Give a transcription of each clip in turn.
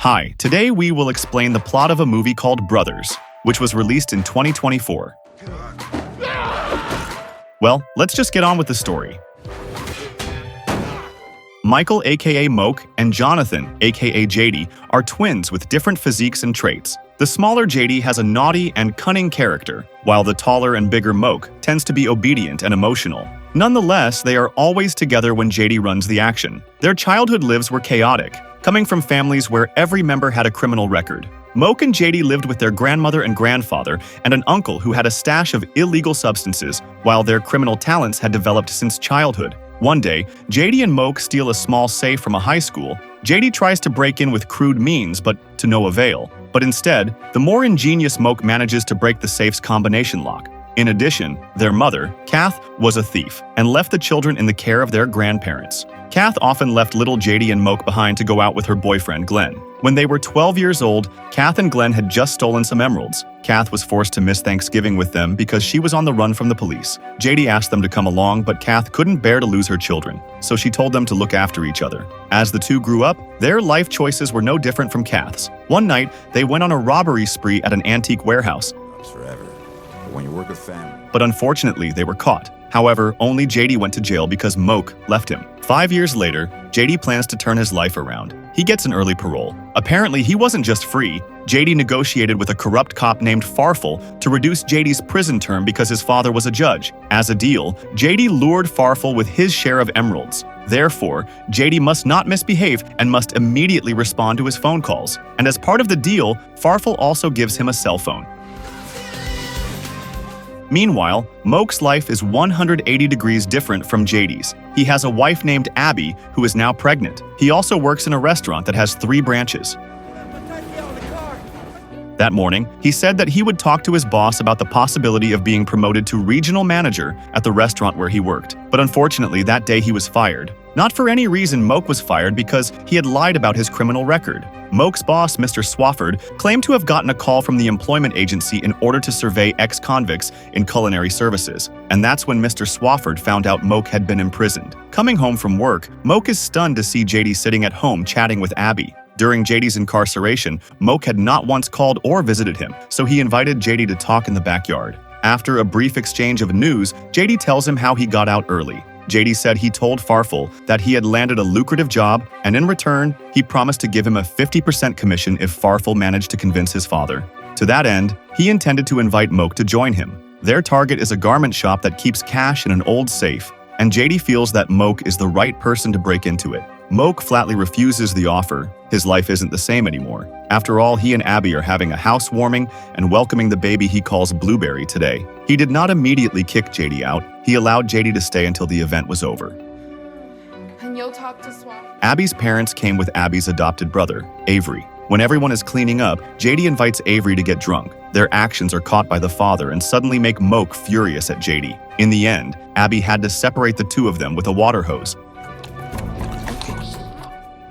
Hi, today we will explain the plot of a movie called Brothers, which was released in 2024. Well, let's just get on with the story. Michael aka Moke and Jonathan aka JD are twins with different physiques and traits. The smaller JD has a naughty and cunning character, while the taller and bigger Moke tends to be obedient and emotional. Nonetheless, they are always together when JD runs the action. Their childhood lives were chaotic, coming from families where every member had a criminal record. Moke and JD lived with their grandmother and grandfather and an uncle who had a stash of illegal substances, while their criminal talents had developed since childhood. One day, JD and Moke steal a small safe from a high school. JD tries to break in with crude means, but to no avail. But instead, the more ingenious Moke manages to break the safe's combination lock. In addition, their mother, Kath, was a thief and left the children in the care of their grandparents. Kath often left little JD and Moke behind to go out with her boyfriend, Glenn. When they were 12 years old, Kath and Glenn had just stolen some emeralds. Kath was forced to miss Thanksgiving with them because she was on the run from the police. JD asked them to come along, but Kath couldn't bear to lose her children, so she told them to look after each other. As the two grew up, their life choices were no different from Kath's. One night, they went on a robbery spree at an antique warehouse. Forever. But when you work with family. But unfortunately, they were caught. However, only JD went to jail because Moke left him. 5 years later, JD plans to turn his life around. He gets an early parole. Apparently, he wasn't just free. JD negotiated with a corrupt cop named Farfel to reduce JD's prison term because his father was a judge. As a deal, JD lured Farfel with his share of emeralds. Therefore, JD must not misbehave and must immediately respond to his phone calls. And as part of the deal, Farfel also gives him a cell phone. Meanwhile, Moke's life is 180 degrees different from JD's. He has a wife named Abby, who is now pregnant. He also works in a restaurant that has 3 branches. That morning, he said that he would talk to his boss about the possibility of being promoted to regional manager at the restaurant where he worked. But unfortunately, that day he was fired. Not for any reason Moke was fired because he had lied about his criminal record. Moke's boss, Mr. Swafford, claimed to have gotten a call from the employment agency in order to survey ex-convicts in culinary services. And that's when Mr. Swafford found out Moke had been imprisoned. Coming home from work, Moke is stunned to see JD sitting at home chatting with Abby. During JD's incarceration, Moke had not once called or visited him, so he invited JD to talk in the backyard. After a brief exchange of news, JD tells him how he got out early. JD said he told Farfel that he had landed a lucrative job, and in return, he promised to give him a 50% commission if Farfel managed to convince his father. To that end, he intended to invite Moke to join him. Their target is a garment shop that keeps cash in an old safe, and JD feels that Moke is the right person to break into it. Moke flatly refuses the offer. His life isn't the same anymore. After all, he and Abby are having a housewarming and welcoming the baby he calls Blueberry today. He did not immediately kick JD out. He allowed JD to stay until the event was over. And you'll talk to Swap. Abby's parents came with Abby's adopted brother, Avery. When everyone is cleaning up, JD invites Avery to get drunk. Their actions are caught by the father and suddenly make Moke furious at JD. In the end, Abby had to separate the two of them with a water hose.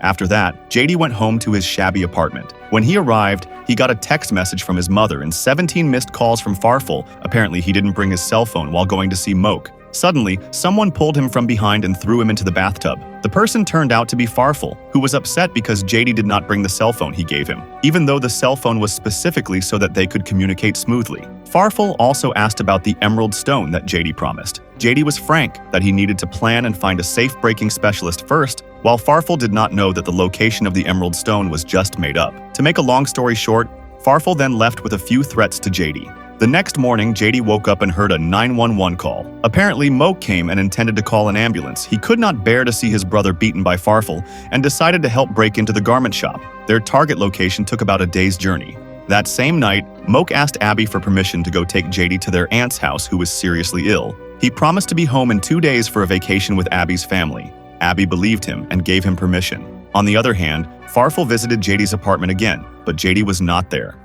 After that, JD went home to his shabby apartment. When he arrived, he got a text message from his mother and 17 missed calls from Farfel. Apparently, he didn't bring his cell phone while going to see Moke. Suddenly, someone pulled him from behind and threw him into the bathtub. The person turned out to be Farfel, who was upset because JD did not bring the cell phone he gave him, even though the cell phone was specifically so that they could communicate smoothly. Farfel also asked about the emerald stone that JD promised. JD was frank that he needed to plan and find a safe-breaking specialist first, while Farfel did not know that the location of the emerald stone was just made up. To make a long story short, Farfel then left with a few threats to JD. The next morning, JD woke up and heard a 911 call. Apparently, Moke came and intended to call an ambulance. He could not bear to see his brother beaten by Farfel and decided to help break into the garment shop. Their target location took about a day's journey. That same night, Moke asked Abby for permission to go take JD to their aunt's house, who was seriously ill. He promised to be home in 2 days for a vacation with Abby's family. Abby believed him and gave him permission. On the other hand, Farfel visited JD's apartment again, but JD was not there.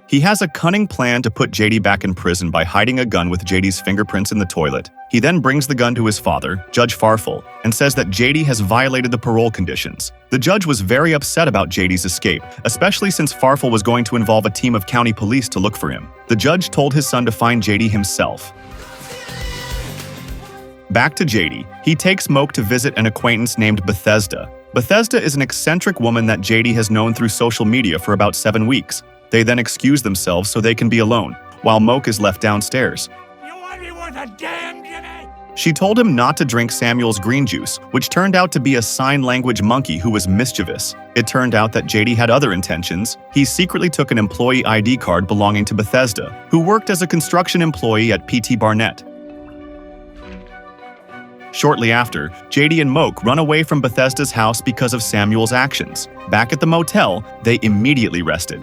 He has a cunning plan to put JD back in prison by hiding a gun with JD's fingerprints in the toilet. He then brings the gun to his father, Judge Farfel, and says that JD has violated the parole conditions. The judge was very upset about JD's escape, especially since Farfel was going to involve a team of county police to look for him. The judge told his son to find JD himself. Back to JD, he takes Moke to visit an acquaintance named Bethesda. Bethesda is an eccentric woman that JD has known through social media for about 7 weeks. They then excuse themselves so they can be alone, while Moke is left downstairs. You want me worth a damn, Jimmy? She told him not to drink Samuel's green juice, which turned out to be a sign language monkey who was mischievous. It turned out that JD had other intentions. He secretly took an employee ID card belonging to Bethesda, who worked as a construction employee at PT Barnett. Shortly after, JD and Moke run away from Bethesda's house because of Samuel's actions. Back at the motel, they immediately rested.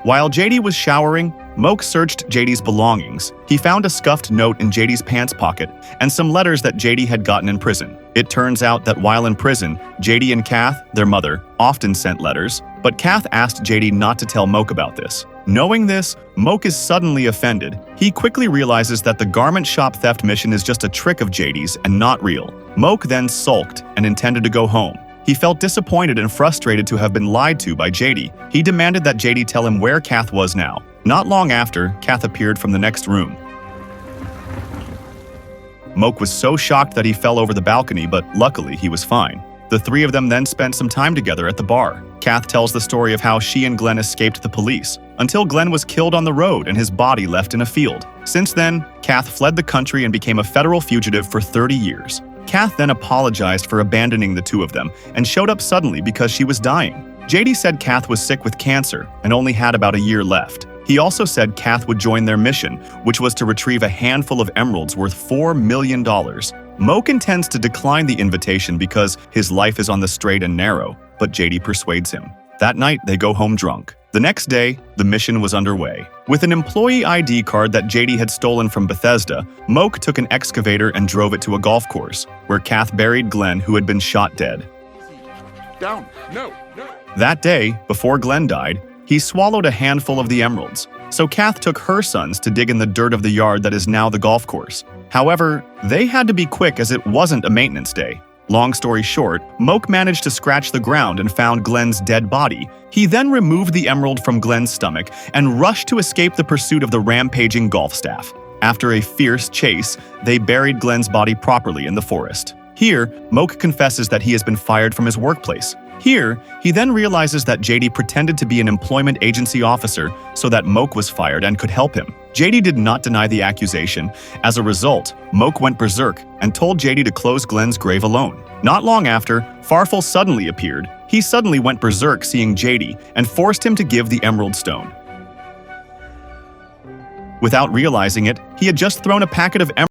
While JD was showering, Moke searched JD's belongings. He found a scuffed note in JD's pants pocket and some letters that JD had gotten in prison. It turns out that while in prison, JD and Kath, their mother, often sent letters, but Kath asked JD not to tell Moke about this. Knowing this, Moke is suddenly offended. He quickly realizes that the garment shop theft mission is just a trick of JD's and not real. Moke then sulked and intended to go home. He felt disappointed and frustrated to have been lied to by JD. He demanded that JD tell him where Kath was now. Not long after, Kath appeared from the next room. Moke was so shocked that he fell over the balcony, but luckily he was fine. The three of them then spent some time together at the bar. Kath tells the story of how she and Glenn escaped the police, until Glenn was killed on the road and his body left in a field. Since then, Kath fled the country and became a federal fugitive for 30 years. Kath then apologized for abandoning the two of them and showed up suddenly because she was dying. JD said Kath was sick with cancer and only had about a year left. He also said Kath would join their mission, which was to retrieve a handful of emeralds worth $4 million. Moke intends to decline the invitation because his life is on the straight and narrow, but JD persuades him. That night, they go home drunk. The next day, the mission was underway. With an employee ID card that JD had stolen from Bethesda, Moke took an excavator and drove it to a golf course, where Kath buried Glenn, who had been shot dead. Down. No. That day, before Glenn died, he swallowed a handful of the emeralds, so Kath took her sons to dig in the dirt of the yard that is now the golf course. However, they had to be quick as it wasn't a maintenance day. Long story short, Moke managed to scratch the ground and found Glenn's dead body. He then removed the emerald from Glenn's stomach and rushed to escape the pursuit of the rampaging golf staff. After a fierce chase, they buried Glenn's body properly in the forest. Here, Moke confesses that he has been fired from his workplace. Here, he then realizes that JD pretended to be an employment agency officer so that Moke was fired and could help him. JD did not deny the accusation. As a result, Moke went berserk and told JD to close Glenn's grave alone. Not long after, Farfel suddenly appeared. He suddenly went berserk seeing JD and forced him to give the emerald stone. Without realizing it, he had just thrown a packet of emeralds